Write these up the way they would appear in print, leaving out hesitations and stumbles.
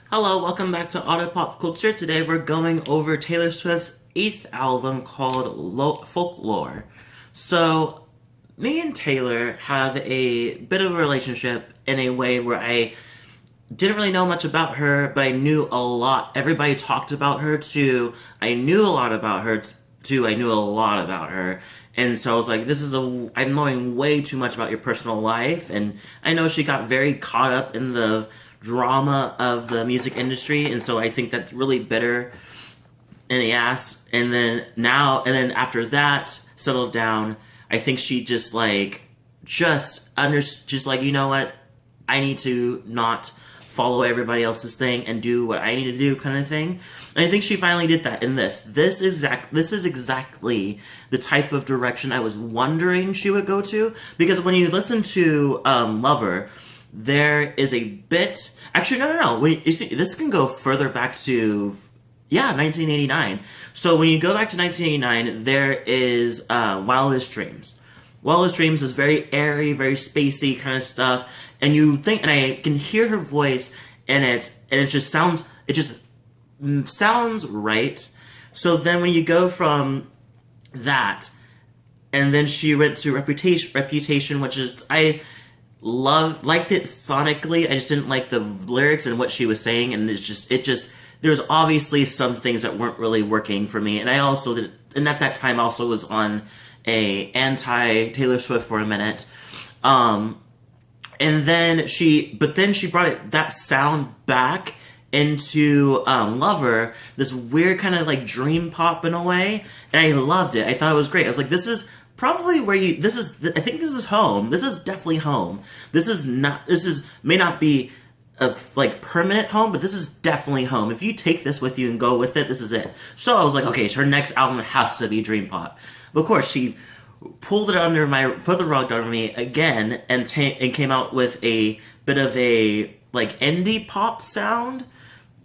Hello, welcome back to Auto Pop Culture. Today we're going over Taylor Swift's 8th album called Folklore. So, me and Taylor have a bit of a relationship in a way where I didn't really know much about her, but I knew a lot. Everybody talked about her, to I knew a lot about her, to I knew a lot about her. And so I was like, I'm knowing way too much about your personal life. And I know she got very caught up in the drama of the music industry. And so I think that's really bitter in the ass. And then after that settled down, I think she just like, you know what? I need to not follow everybody else's thing and do what I need to do, kind of thing. And I think she finally did that in this. This is exactly the type of direction I was wondering she would go to. Because when you listen to Lover, there is a bit. Actually, no. You see, this can go further back to 1989. So when you go back to 1989, there is Wildest Dreams. Wildest Dreams is very airy, very spacey kind of stuff, and you think, and I can hear her voice, and it just sounds right. So then when you go from that, and then she went to Reputation, which is liked it sonically. I just didn't like the lyrics and what she was saying, and there's obviously some things that weren't really working for me, and I also did, and at that time also was on a anti Taylor Swift for a minute, and then she brought that sound back into Lover, this weird kind of like dream pop in a way, and I loved it. I thought it was great. I was like, this is probably I think this is home. This is definitely home. May not be a like permanent home, but this is definitely home. If you take this with you and go with it, this is it. So I was like, okay, so her next album has to be dream pop. But of course, she put the rug under me again, and came out with a bit of a like indie pop sound,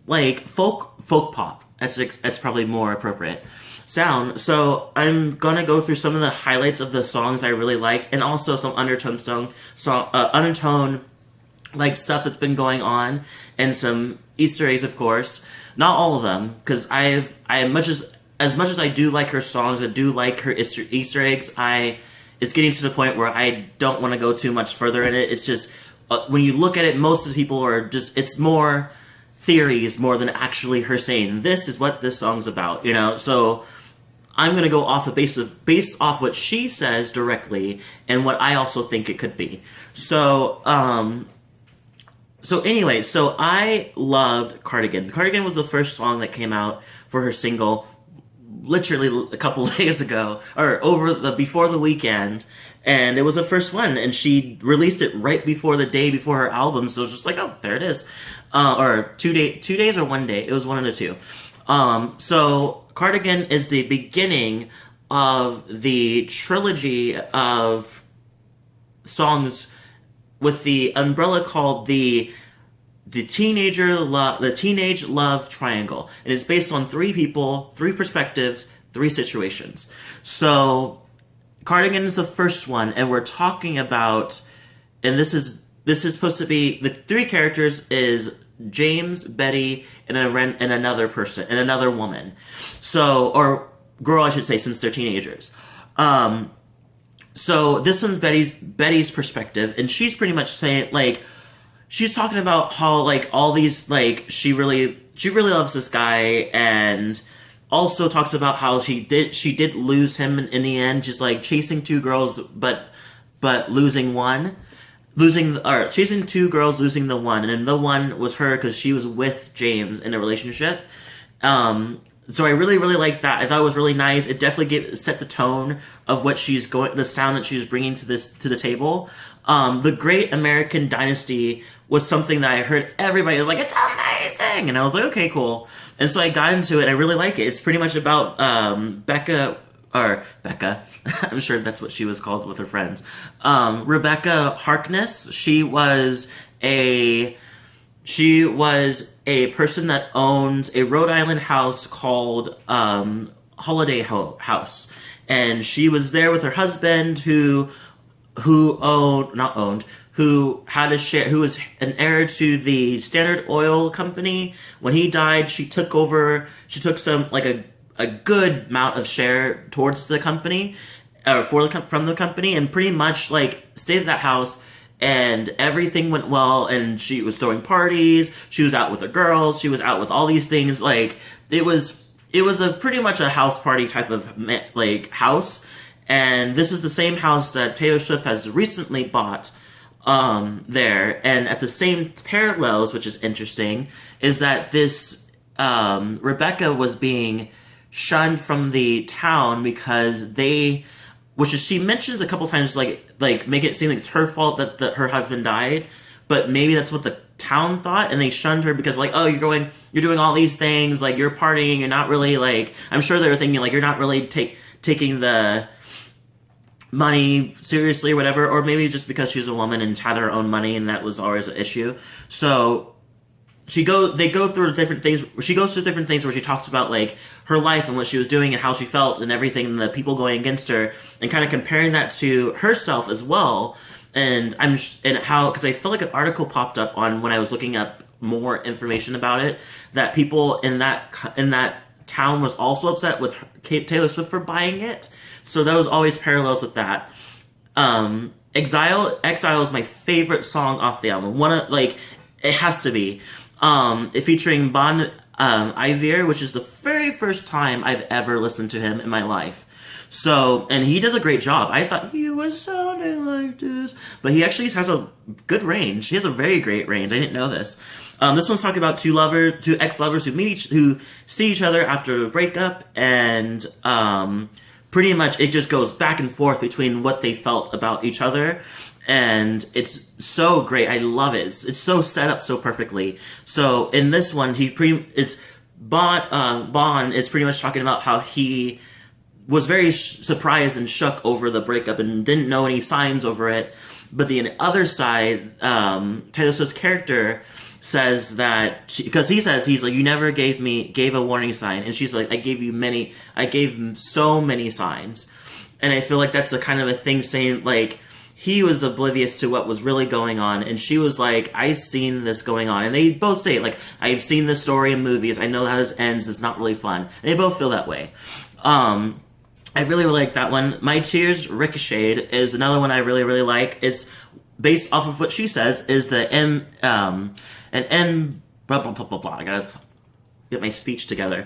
like folk pop. That's probably more appropriate sound. So I'm gonna go through some of the highlights of the songs I really liked, and also some undertone like stuff that's been going on, and some Easter eggs, of course. Not all of them, because as much as I do like her songs, I do like her Easter eggs. It's getting to the point where I don't want to go too much further in it. It's just when you look at it, most of the people are just, it's more theories more than actually her saying this is what this song's about, you know. So I'm gonna go off based off what she says directly and what I also think it could be. So anyway, so I loved Cardigan. Cardigan was the first song that came out for her single, literally a couple days ago, or before the weekend, and it was the first one, and she released it right before the day before her album, so it was just like, oh, there it is. Or 2 days or one day, it was one of the two. So Cardigan is the beginning of the trilogy of songs with the umbrella called the teenage love triangle, and it's based on three people, three perspectives, three situations. So Cardigan is the first one, and we're talking about, and this is supposed to be, the three characters is James, Betty, and another person, and another woman. So, or girl, I should say, since they're teenagers. So this one's Betty's perspective, and she's pretty much saying, like, she's talking about how, like, all these, like, she really loves this guy, and also talks about how she did lose him in the end, just like chasing two girls, but chasing two girls, losing the one, and then the one was her because she was with James in a relationship. So I really, really liked that. I thought it was really nice. It definitely set the tone of what the sound that she was bringing to the table. The Great American Dynasty was something that I heard everybody was like, it's amazing, and I was like, okay, cool. And so I got into it. I really like it. It's pretty much about Becca. I'm sure that's what she was called with her friends. Rebecca Harkness. She was a person that owns a Rhode Island house called Holiday House, and she was there with her husband who who had a share, who was an heir to the Standard Oil company. When he died, she took over. She took some like a good amount of share towards the company, or from the company, and pretty much like stayed at that house. And everything went well, and she was throwing parties. She was out with the girls. She was out with all these things. Like it was a pretty much a house party type of like house. And this is the same house that Taylor Swift has recently bought there. And at the same parallels, which is interesting, is that this Rebecca was being shunned from the town because which is, she mentions a couple times, like make it seem like it's her fault that her husband died, but maybe that's what the town thought, and they shunned her because like, oh, you're doing all these things, like you're partying, you're not really like, I'm sure they were thinking like you're not really taking the money seriously or whatever, or maybe just because she was a woman and had her own money and that was always an issue. So she goes through different things where she talks about like her life and what she was doing and how she felt and everything, and the people going against her, and kind of comparing that to herself as well. And because I feel like an article popped up on when I was looking up more information about it, that people in that town was also upset with Taylor Swift for buying it. So there was always parallels with that. Exile is my favorite song off the album. It has to be. Featuring Iver, which is the very first time I've ever listened to him in my life. So, and he does a great job. I thought he was sounding like this, but he actually has a good range. He has a very great range. I didn't know this. This one's talking about two ex-lovers who see each other after a breakup, and pretty much it just goes back and forth between what they felt about each other. And it's so great. I love it. It's so set up so perfectly. So in this one, Bon is pretty much talking about how he was very surprised and shook over the breakup and didn't know any signs over it. But the other side, Taylor Swift's character says that because he's like, you never gave a warning sign, and she's like, I gave so many signs. And I feel like that's the kind of a thing saying like, he was oblivious to what was really going on, and she was like, I've seen this going on. And they both say, like, I've seen this story in movies, I know how this ends, it's not really fun. And they both feel that way. I really, really like that one. My Tears Ricochet is another one I really, really like. It's based off of what she says, is the blah, blah, blah, blah, blah. I gotta get my speech together.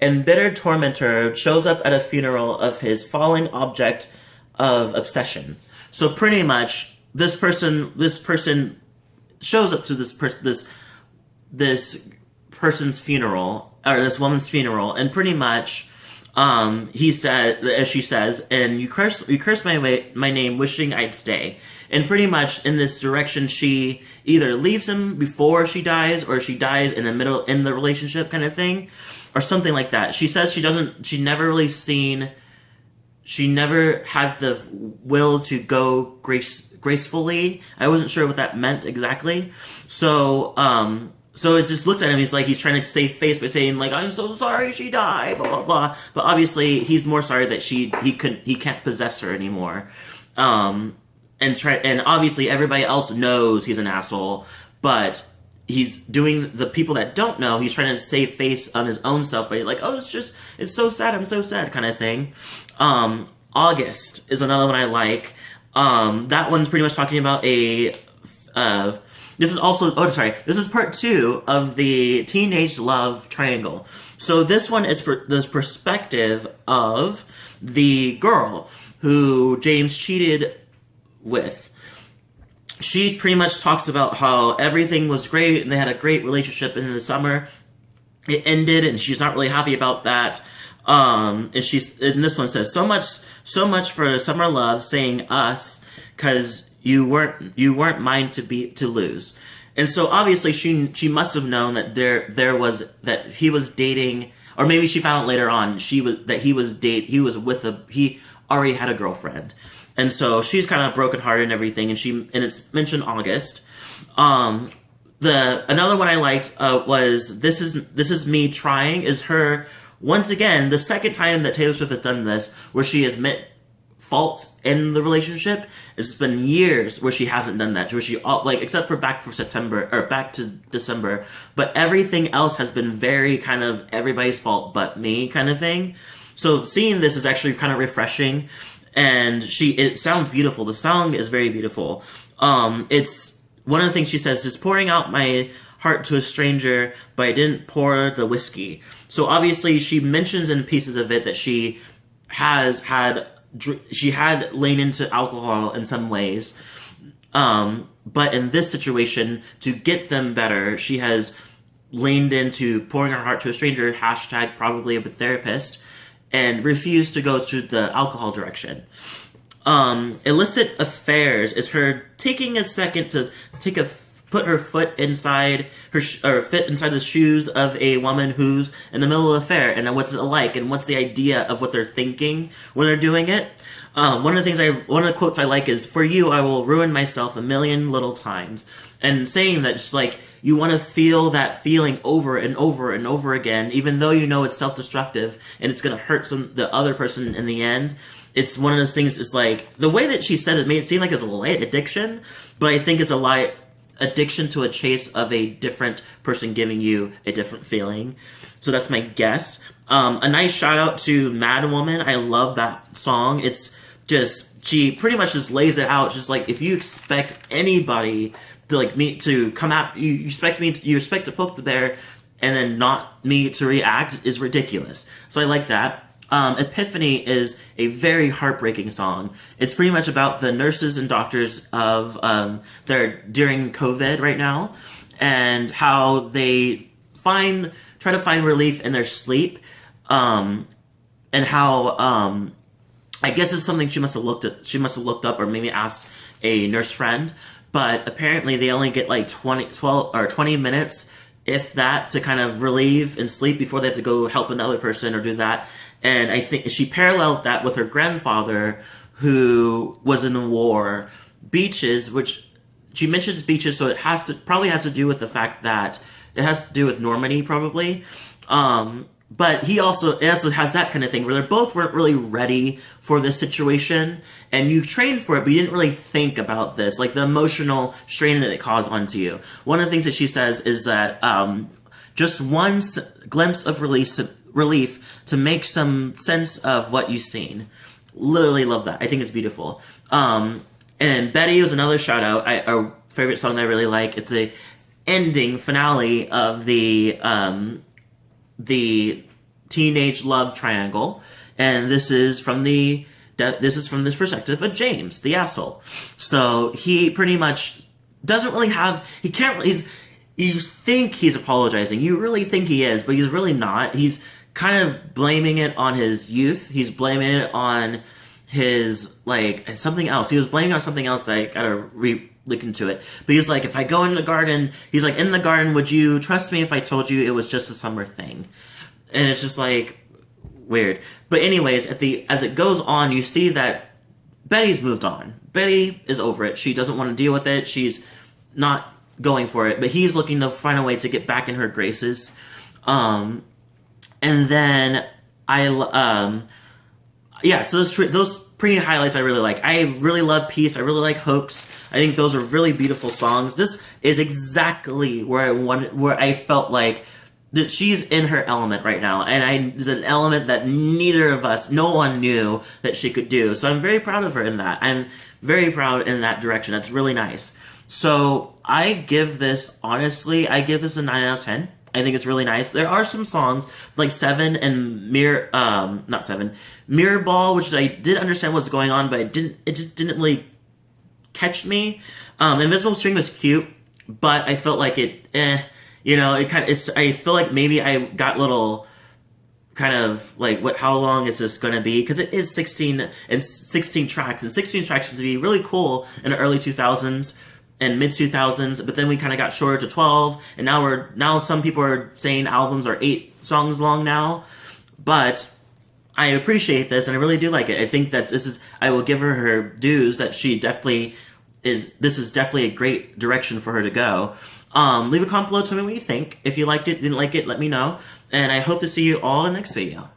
Embittered tormentor shows up at a funeral of his falling object of obsession. So pretty much, this person shows up to this person's funeral, or this woman's funeral, and pretty much, he said, as she says, and you curse my name, wishing I'd stay. And pretty much in this direction, she either leaves him before she dies, or she dies in the relationship kind of thing, or something like that. She says she never had the will to go gracefully. I wasn't sure what that meant exactly. So it just looks at him, he's trying to save face by saying, like, I'm so sorry she died, blah, blah, blah. But obviously, he's more sorry that he can't possess her anymore. And obviously, everybody else knows he's an asshole, but he's doing, the people that don't know, he's trying to save face on his own self by like, oh, it's so sad, I'm so sad kind of thing. August is another one I like. That one's pretty much talking about this is part 2 of the teenage love triangle. So this one is for this perspective of the girl who James cheated with. She pretty much talks about how everything was great and they had a great relationship in the summer. It ended and she's not really happy about that. And this one says, so much for summer love, saying us, cause you weren't mine to lose. And so obviously she must have known that that he was dating, or maybe she found out later on he already had a girlfriend. And so she's kind of brokenhearted and everything, and it's mentioned August. Another one I liked was This Is Me Trying, is her, once again, the second time that Taylor Swift has done this, where she has faults in the relationship. It's been years where she hasn't done that, where she like, except for back for September or back to December, but everything else has been very kind of everybody's fault but me kind of thing. So seeing this is actually kind of refreshing, and it sounds beautiful. The song is very beautiful. It's one of the things she says is pouring out my heart to a stranger, but I didn't pour the whiskey. So obviously she mentions in pieces of it that she had lain into alcohol in some ways, but in this situation, to get them better, she has leaned into pouring her heart to a stranger, hashtag probably a therapist, and refused to go to the alcohol direction. Illicit Affairs is her taking a second to put her foot inside fit inside the shoes of a woman who's in the middle of an affair, and what's it like, and what's the idea of what they're thinking when they're doing it. One of the quotes I like is, "For you, I will ruin myself a million little times," and saying that just like you want to feel that feeling over and over and over again, even though you know it's self-destructive and it's gonna hurt the other person in the end. It's one of those things. It's like the way that she said it made it seem like it's a light addiction, but I think it's a light addiction to a chase of a different person giving you a different feeling. So that's my guess. A nice shout out to Mad Woman. I love that song. It's just, she pretty much just lays it out. Just like, if you expect anybody to like me to come out, you expect to poke the bear and then not me to react is ridiculous. So I like that. Epiphany is a very heartbreaking song. It's pretty much about the nurses and doctors of during COVID right now, and how they try to find relief in their sleep, and how I guess it's something she must have looked up or maybe asked a nurse friend, but apparently they only get like 20 minutes, if that, to kind of relieve and sleep before they have to go help another person or do that. And I think she paralleled that with her grandfather, who was in the war. Beaches, which she mentions beaches, so it probably has to do with the fact that it has to do with Normandy, probably. But it also has that kind of thing where they both weren't really ready for this situation, and you trained for it, but you didn't really think about this, like the emotional strain that it caused onto you. One of the things that she says is that just one glimpse of relief to make some sense of what you've seen. Literally love that. I think it's beautiful. And Betty was another shout out. A favorite song that I really like. It's a ending finale of the teenage love triangle, and this is from this perspective of James, the asshole. So he pretty much doesn't really you think he's apologizing. You really think he is, but he's really not. He's kind of blaming it on his youth. He's blaming it on his, like, something else. He was blaming it on something else that I gotta look into it. But he's like, if I go in the garden, he's like, in the garden, would you trust me if I told you it was just a summer thing? And it's just like, weird. But anyways, as it goes on, you see that Betty's moved on. Betty is over it. She doesn't want to deal with it. She's not going for it. But he's looking to find a way to get back in her graces. And then so those pre-highlights I really like. I really love Peace. I really like Hoax. I think those are really beautiful songs. This is exactly where I felt like that she's in her element right now, and it's an element that no one knew that she could do. So I'm very proud of her in that. I'm very proud in that direction. That's really nice. So I give this a 9 out of 10. I think it's really nice. There are some songs like Seven and Mirror Ball, which I did understand what's going on, but it just didn't really catch me. Invisible String was cute, but I felt like I feel like maybe I got little kind of like, how long is this going to be? Because it is 16 tracks, and 16 tracks used to be really cool in the early 2000s and mid 2000s, but then we kind of got shorter to 12, and now some people are saying albums are 8 songs long now. But I appreciate this, and I really do like it. I think that I will give her dues, that this is definitely a great direction for her to go. Leave a comment below, tell me what you think. If you liked it, didn't like it, let me know. And I hope to see you all in the next video.